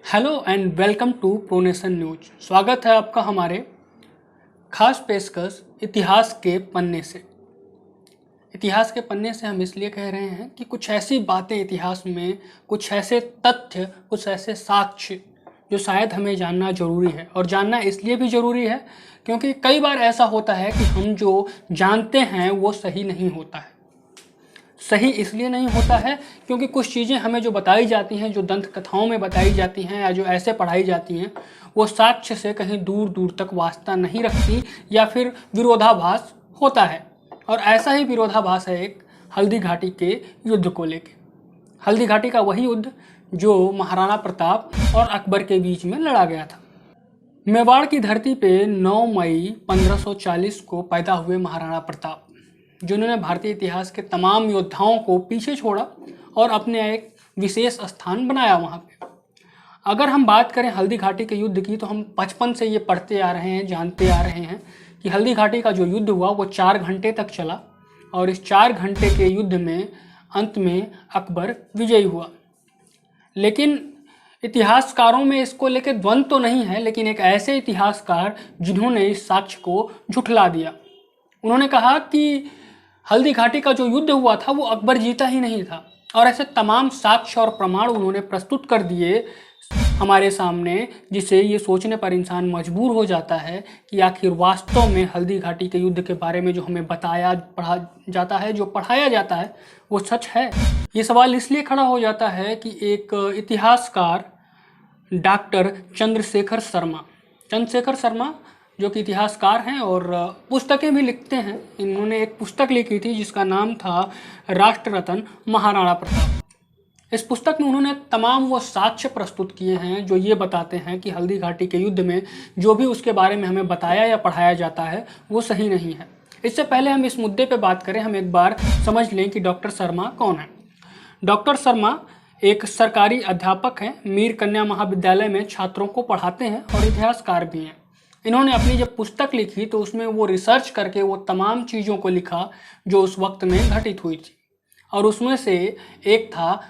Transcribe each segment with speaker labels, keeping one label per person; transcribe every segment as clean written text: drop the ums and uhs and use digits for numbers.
Speaker 1: Hello and welcome to pronation news. स्वागत है आपका हमारे खास पेशकश इतिहास के पन्ने से। इतिहास के पन्ने से हम इसलिए कह रहे हैं कि कुछ ऐसी बातें इतिहास में, कुछ ऐसे तथ्य, कुछ ऐसे साक्ष्य जो शायद हमें जानना जरूरी है। और जानना इसलिए भी ज़रूरी है क्योंकि कई बार ऐसा होता है कि हम जो जानते हैं वो सही नहीं होता है। सही इसलिए नहीं होता है क्योंकि कुछ चीज़ें हमें जो बताई जाती हैं, जो दंत कथाओं में बताई जाती हैं या जो ऐसे पढ़ाई जाती हैं, वो साक्ष्य से कहीं दूर दूर तक वास्ता नहीं रखती या फिर विरोधाभास होता है। और ऐसा ही विरोधाभास है एक हल्दी घाटी के युद्ध को लेकर। हल्दी घाटी का वही युद्ध जो महाराणा प्रताप और अकबर के बीच में लड़ा गया था। मेवाड़ की धरती पे 9 मई 1540 को पैदा हुए महाराणा प्रताप, जिन्होंने भारतीय इतिहास के तमाम योद्धाओं को पीछे छोड़ा और अपने एक विशेष स्थान बनाया वहाँ पे। अगर हम बात करें हल्दी घाटी के युद्ध की, तो हम बचपन से ये पढ़ते आ रहे हैं, जानते आ रहे हैं कि हल्दी घाटी का जो युद्ध हुआ वो 4 घंटे तक चला और इस 4 घंटे के युद्ध में अंत में अकबर विजयी हुआ। लेकिन इतिहासकारों में इसको लेकर द्वंद्व तो नहीं है, लेकिन एक ऐसे इतिहासकार जिन्होंने इस साक्ष्य को झुठला दिया। उन्होंने कहा कि हल्दी घाटी का जो युद्ध हुआ था वो अकबर जीता ही नहीं था, और ऐसे तमाम साक्ष्य और प्रमाण उन्होंने प्रस्तुत कर दिए हमारे सामने, जिसे ये सोचने पर इंसान मजबूर हो जाता है कि आखिर वास्तव में हल्दी घाटी के युद्ध के बारे में जो हमें बताया पढ़ा जाता है, जो पढ़ाया जाता है, वो सच है। ये सवाल इसलिए खड़ा हो जाता है कि एक इतिहासकार डॉक्टर चंद्रशेखर शर्मा जो कि इतिहासकार हैं और पुस्तकें भी लिखते हैं, इन्होंने एक पुस्तक लिखी थी जिसका नाम था राष्ट्र रत्न महाराणा प्रताप। इस पुस्तक में उन्होंने तमाम वो साक्ष्य प्रस्तुत किए हैं जो ये बताते हैं कि हल्दी घाटी के युद्ध में जो भी उसके बारे में हमें बताया या पढ़ाया जाता है वो सही नहीं है। इससे पहले हम इस मुद्दे पर बात करें, हम एक बार समझ लें कि डॉक्टर शर्मा कौन है। डॉक्टर शर्मा एक सरकारी अध्यापक हैं, मीर कन्या महाविद्यालय में छात्रों को पढ़ाते हैं और इतिहासकार भी हैं। इन्होंने अपनी जब पुस्तक लिखी तो उसमें वो रिसर्च करके वो तमाम चीज़ों को लिखा जो उस वक्त में घटित हुई थी, और उसमें से एक था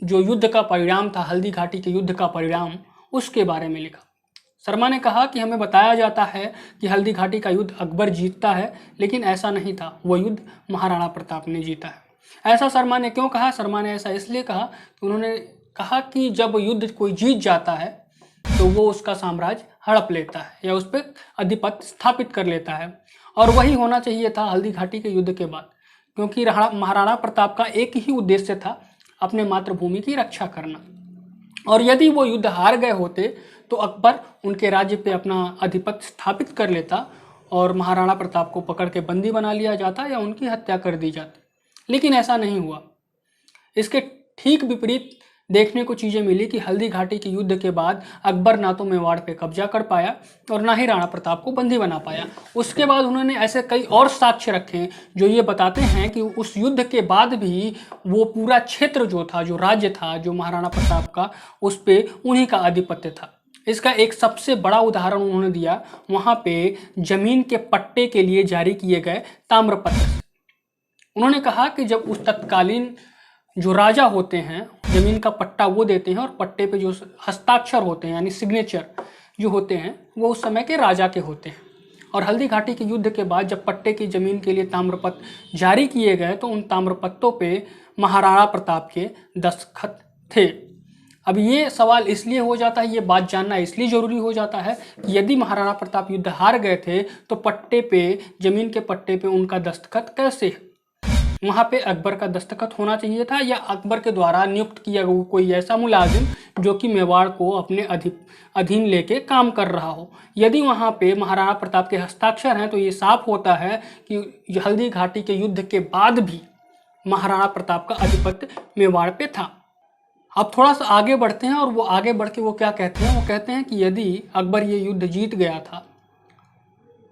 Speaker 1: जो युद्ध का परिणाम था, हल्दी घाटी के युद्ध का परिणाम, उसके बारे में लिखा। शर्मा ने कहा कि हमें बताया जाता है कि हल्दी घाटी का युद्ध अकबर जीतता है, लेकिन ऐसा नहीं था, वो युद्ध महाराणा प्रताप ने जीता है। ऐसा शर्मा ने क्यों कहा? शर्मा ने ऐसा इसलिए कहा कि उन्होंने कहा कि जब युद्ध कोई जीत जाता है तो वो उसका साम्राज्य हड़प लेता है या उस पर आधिपत्य स्थापित कर लेता है, और वही होना चाहिए था हल्दी घाटी के युद्ध के बाद, क्योंकि महाराणा प्रताप का एक ही उद्देश्य था, अपने मातृभूमि की रक्षा करना। और यदि वो युद्ध हार गए होते तो अकबर उनके राज्य पे अपना आधिपत्य स्थापित कर लेता और महाराणा प्रताप को पकड़ के बंदी बना लिया जाता या उनकी हत्या कर दी जाती। लेकिन ऐसा नहीं हुआ। इसके ठीक विपरीत देखने को चीज़ें मिली कि हल्दी घाटी के युद्ध के बाद अकबर ना तो मेवाड़ पे कब्जा कर पाया और ना ही राणा प्रताप को बंदी बना पाया। उसके बाद उन्होंने ऐसे कई और साक्ष्य रखे जो ये बताते हैं कि उस युद्ध के बाद भी वो पूरा क्षेत्र जो था, जो राज्य था, जो महाराणा प्रताप का, उस पर उन्हीं का आधिपत्य था। इसका एक सबसे बड़ा उदाहरण उन्होंने दिया वहाँ पे जमीन के पट्टे के लिए जारी किए गए ताम्रपत्र। उन्होंने कहा कि जब उस तत्कालीन जो राजा होते हैं जमीन का पट्टा वो देते हैं, और पट्टे पे जो हस्ताक्षर होते हैं यानी सिग्नेचर जो होते हैं वो उस समय के राजा के होते हैं। और हल्दी घाटी के युद्ध के बाद जब पट्टे की ज़मीन के लिए ताम्रपत्र जारी किए गए तो उन ताम्रपत्रों पे महाराणा प्रताप के दस्तखत थे। अब ये सवाल इसलिए हो जाता है, ये बात जानना इसलिए ज़रूरी हो जाता है कि यदि महाराणा प्रताप युद्ध हार गए थे तो पट्टे पे, ज़मीन के पट्टे पे उनका दस्तखत कैसे है? वहाँ पे अकबर का दस्तखत होना चाहिए था या अकबर के द्वारा नियुक्त किया गया कोई ऐसा मुलाजिम जो कि मेवाड़ को अपने अधीन लेके काम कर रहा हो। यदि वहाँ पे महाराणा प्रताप के हस्ताक्षर हैं तो ये साफ होता है कि हल्दी घाटी के युद्ध के बाद भी महाराणा प्रताप का आधिपत्य मेवाड़ पे था। अब थोड़ा सा आगे बढ़ते हैं और वो आगे बढ़ के वो क्या कहते हैं? वो कहते हैं कि यदि अकबर ये युद्ध जीत गया था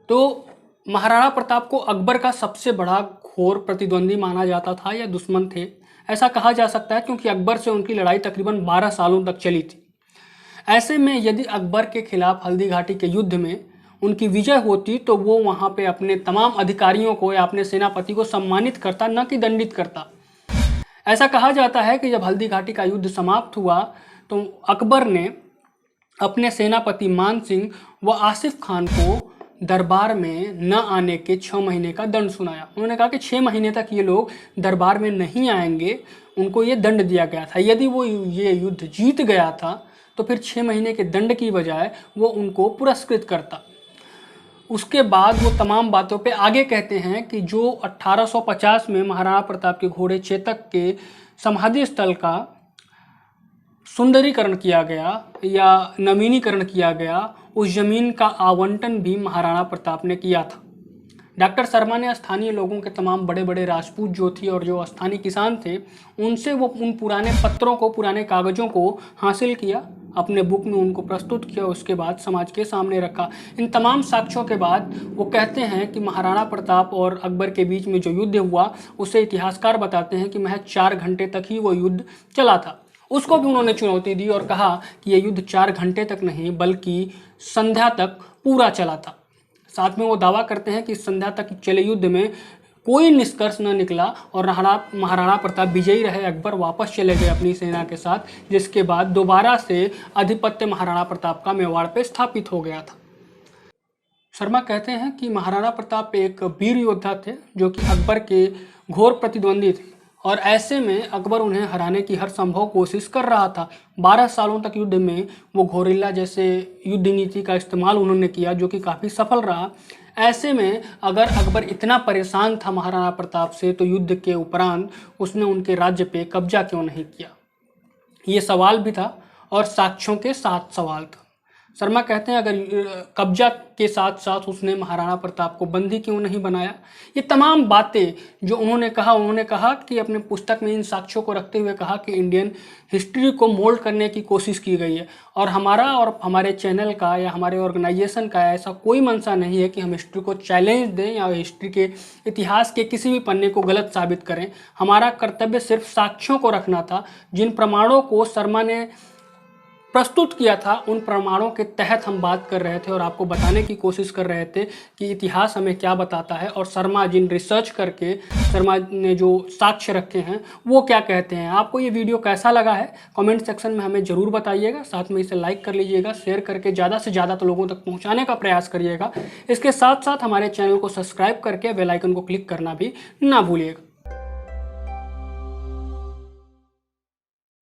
Speaker 1: तो महाराणा प्रताप को अकबर का सबसे बड़ा घोर प्रतिद्वंदी माना जाता था या दुश्मन थे, ऐसा कहा जा सकता है, क्योंकि अकबर से उनकी लड़ाई तकरीबन 12 सालों तक चली थी। ऐसे में यदि अकबर के खिलाफ हल्दी घाटी के युद्ध में उनकी विजय होती तो वो वहाँ पे अपने तमाम अधिकारियों को या अपने सेनापति को सम्मानित करता, न कि दंडित करता। ऐसा कहा जाता है कि जब हल्दी घाटी का युद्ध समाप्त हुआ तो अकबर ने अपने सेनापति मान सिंह व आसिफ खान को दरबार में न आने के 6 महीने का दंड सुनाया। उन्होंने कहा कि 6 महीने तक ये लोग दरबार में नहीं आएंगे, उनको ये दंड दिया गया था। यदि वो ये युद्ध जीत गया था तो फिर 6 महीने के दंड की बजाय वो उनको पुरस्कृत करता। उसके बाद वो तमाम बातों पे आगे कहते हैं कि जो 1850 में महाराणा प्रताप के घोड़े चेतक के समाधि स्थल का सुंदरीकरण किया गया या नवीनीकरण किया गया, उस जमीन का आवंटन भी महाराणा प्रताप ने किया था। डॉक्टर शर्मा ने स्थानीय लोगों के तमाम बड़े बड़े राजपूत जो थी और जो स्थानीय किसान थे, उनसे वो उन पुराने पत्रों को, पुराने कागज़ों को हासिल किया, अपने बुक में उनको प्रस्तुत किया, उसके बाद समाज के सामने रखा। इन तमाम साक्ष्यों के बाद वो कहते हैं कि महाराणा प्रताप और अकबर के बीच में जो युद्ध हुआ उसे इतिहासकार बताते हैं कि महज 4 घंटे तक ही वो युद्ध चला था। उसको भी उन्होंने चुनौती दी और कहा कि ये युद्ध 4 घंटे तक नहीं बल्कि संध्या तक पूरा चला था। साथ में वो दावा करते हैं कि संध्या तक चले युद्ध में कोई निष्कर्ष न निकला और महाराणा प्रताप विजयी रहे। अकबर वापस चले गए अपनी सेना के साथ, जिसके बाद दोबारा से आधिपत्य महाराणा प्रताप का मेवाड़ पे स्थापित हो गया था। शर्मा कहते हैं कि महाराणा प्रताप एक वीर योद्धा थे जो कि अकबर के घोर प्रतिद्वंदी थे और ऐसे में अकबर उन्हें हराने की हर संभव कोशिश कर रहा था। 12 सालों तक युद्ध में वो घोरिल्ला जैसे युद्ध नीति का इस्तेमाल उन्होंने किया जो कि काफ़ी सफल रहा। ऐसे में अगर अकबर इतना परेशान था महाराणा प्रताप से तो युद्ध के उपरांत उसने उनके राज्य पे कब्जा क्यों नहीं किया, ये सवाल भी था और साक्ष्यों के साथ सवाल था। शर्मा कहते हैं अगर कब्जा के साथ साथ उसने महाराणा प्रताप को बंदी क्यों नहीं बनाया। ये तमाम बातें जो उन्होंने कहा कि अपने पुस्तक में इन साक्ष्यों को रखते हुए कहा कि इंडियन हिस्ट्री को मोल्ड करने की कोशिश की गई है और हमारे चैनल का या हमारे ऑर्गेनाइजेशन का ऐसा कोई मंशा नहीं है कि हम हिस्ट्री को चैलेंज दें या हिस्ट्री के इतिहास के किसी भी पन्ने को गलत साबित करें। हमारा कर्तव्य सिर्फ साक्ष्यों को रखना था। जिन प्रमाणों को शर्मा ने प्रस्तुत किया था उन प्रमाणों के तहत हम बात कर रहे थे और आपको बताने की कोशिश कर रहे थे कि इतिहास हमें क्या बताता है और शर्मा जिन रिसर्च करके शर्मा ने जो साक्ष्य रखे हैं वो क्या कहते हैं। आपको ये वीडियो कैसा लगा है कमेंट सेक्शन में हमें ज़रूर बताइएगा। साथ में इसे लाइक कर लीजिएगा, शेयर करके ज़्यादा से ज़्यादा तो लोगों तक पहुँचाने का प्रयास करिएगा। इसके साथ साथ हमारे चैनल को सब्सक्राइब करके बेल आइकन को क्लिक करना भी ना भूलिएगा।